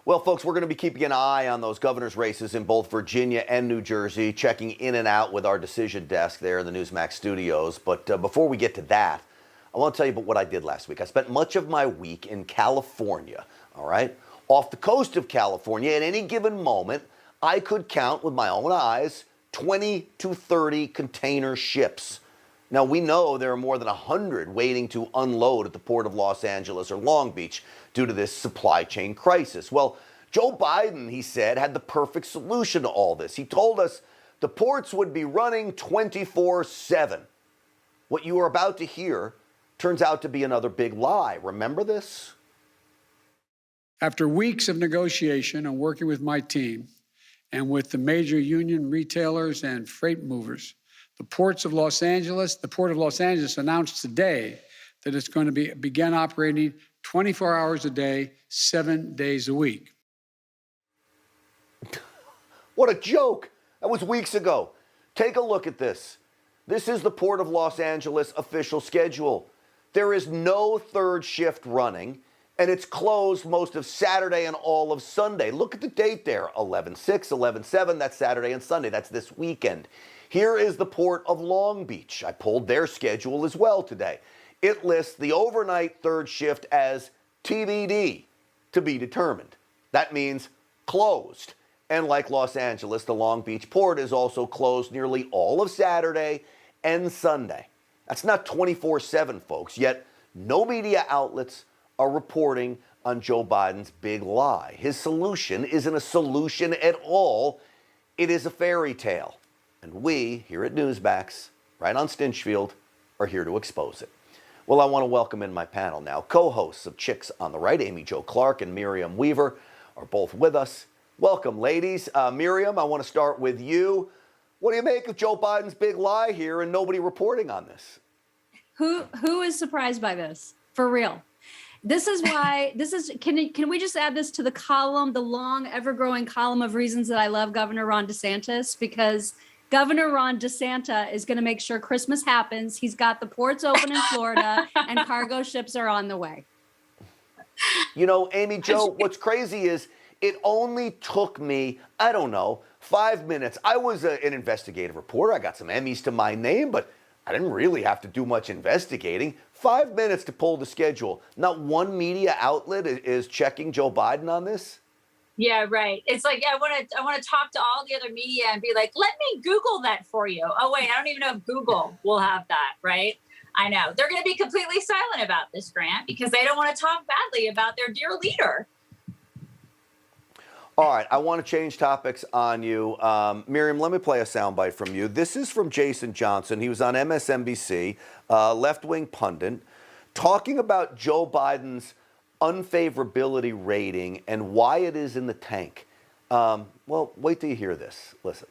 Well, folks, we're going to be keeping an eye on those governor's races in both Virginia and New Jersey, checking in and out with our decision desk there in the Newsmax studios. But before we get to that, I want to tell you about what I did last week. I spent much of my week in California, all right? Off the coast of California, at any given moment, I could count with my own eyes 20 to 30 container ships. Now, we know there are more than 100 waiting to unload at the port of Los Angeles or Long Beach due to this supply chain crisis. Well, Joe Biden, he said, had the perfect solution to all this. He told us the ports would be running 24/7. What you are about to hear turns out to be another big lie. Remember this? After weeks of negotiation and working with my team and with the major union retailers and freight movers, the Port of Los Angeles announced today that it's going to begin operating 24 hours a day, 7 days a week. What a joke. That was weeks ago. Take a look at this. This is the Port of Los Angeles official schedule. There is no third shift running, and it's closed most of Saturday and all of Sunday. Look at the date there, 11/6, 11/7, that's Saturday and Sunday. That's this weekend. Here is the Port of Long Beach. I pulled their schedule as well today. It lists the overnight third shift as TBD, to be determined. That means closed. And like Los Angeles, the Long Beach port is also closed nearly all of Saturday and Sunday. That's not 24/7, folks, yet no media outlets are reporting on Joe Biden's big lie. His solution isn't a solution at all. It is a fairy tale. And we, here at Newsmax, right on Stinchfield, are here to expose it. Well, I want to welcome in my panel now. Co-hosts of Chicks on the Right, Amy Jo Clark and Miriam Weaver, are both with us. Welcome, ladies. Miriam, I want to start with you. What do you make of Joe Biden's big lie here and nobody reporting on this? Who is surprised by this? For real. This is why, can we just add this to the column, the long, ever-growing column of reasons that I love Governor Ron DeSantis? Because Governor Ron DeSantis is going to make sure Christmas happens. He's got the ports open in Florida and cargo ships are on the way. You know, Amy Jo, what's crazy is it only took me, I don't know, 5 minutes. I was an investigative reporter. I got some Emmys to my name, but I didn't really have to do much investigating. 5 minutes to pull the schedule. Not one media outlet is checking Joe Biden on this. Yeah, right. It's like, I want to talk to all the other media and be like, let me Google that for you. Oh, wait, I don't even know if Google will have that, right? I know. They're going to be completely silent about this, Grant, because they don't want to talk badly about their dear leader. All right, I want to change topics on you. Miriam, let me play a soundbite from you. This is from Jason Johnson. He was on MSNBC, left-wing pundit, talking about Joe Biden's unfavorability rating and why it is in the tank. Well, wait till you hear this. Listen.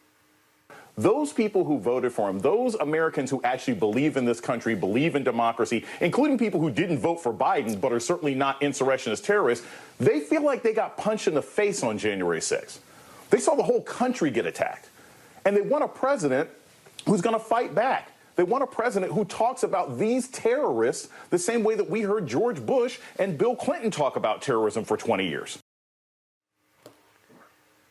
Those people who voted for him, those Americans who actually believe in this country, believe in democracy, including people who didn't vote for Biden but are certainly not insurrectionist terrorists, they feel like they got punched in the face on January 6th. They saw the whole country get attacked. And they want a president who's going to fight back. They want a president who talks about these terrorists the same way that we heard George Bush and Bill Clinton talk about terrorism for 20 years.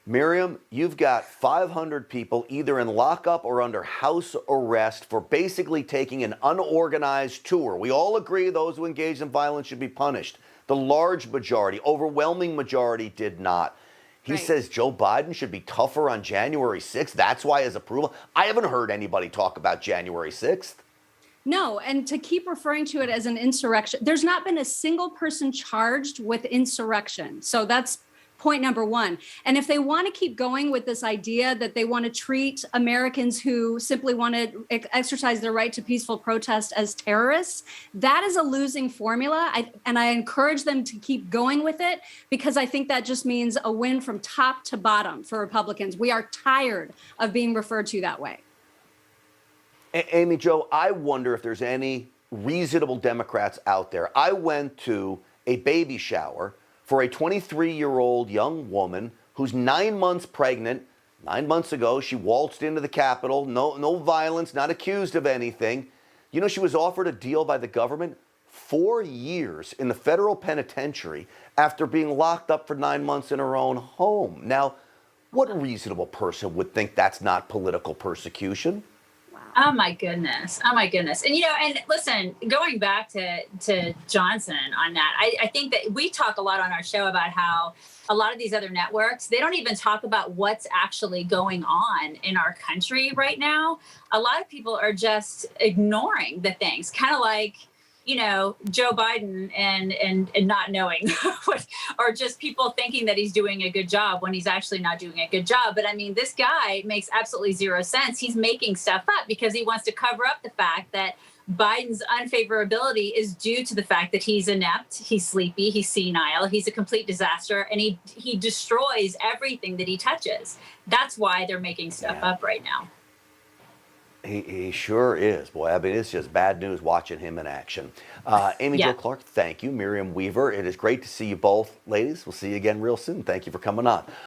Miriam, you've got 500 people either in lockup or under house arrest for basically taking an unorganized tour. We all agree those who engage in violence should be punished. The large majority, overwhelming majority did not. He says Joe Biden should be tougher on January 6th. That's why his approval. I haven't heard anybody talk about January 6th. No, and to keep referring to it as an insurrection, there's not been a single person charged with insurrection. So that's point number one. And if they want to keep going with this idea that they want to treat Americans who simply want to exercise their right to peaceful protest as terrorists, that is a losing formula. I encourage them to keep going with it because I think that just means a win from top to bottom for Republicans. We are tired of being referred to that way. Amy Jo, I wonder if there's any reasonable Democrats out there. I went to a baby shower for a 23-year-old young woman who's 9 months pregnant. 9 months ago, she waltzed into the Capitol. No violence, not accused of anything. You know, she was offered a deal by the government, 4 years in the federal penitentiary after being locked up for 9 months in her own home. Now, what reasonable person would think that's not political persecution? Oh my goodness. Oh my goodness. And and listen, going back to Johnson on that, I think that we talk a lot on our show about how a lot of these other networks, they don't even talk about what's actually going on in our country right now. A lot of people are just ignoring the things, kind of like Joe Biden and not knowing what, or just people thinking that he's doing a good job when he's actually not doing a good job. But I mean, this guy makes absolutely zero sense. He's making stuff up because he wants to cover up the fact that Biden's unfavorability is due to the fact that he's inept, he's sleepy, he's senile, he's a complete disaster, and he destroys everything that he touches. That's why they're making stuff up right now. He sure is, boy. I mean, it's just bad news watching him in action. Amy Jo Clark, thank you. Miriam Weaver, it is great to see you both, ladies. We'll see you again real soon. Thank you for coming on.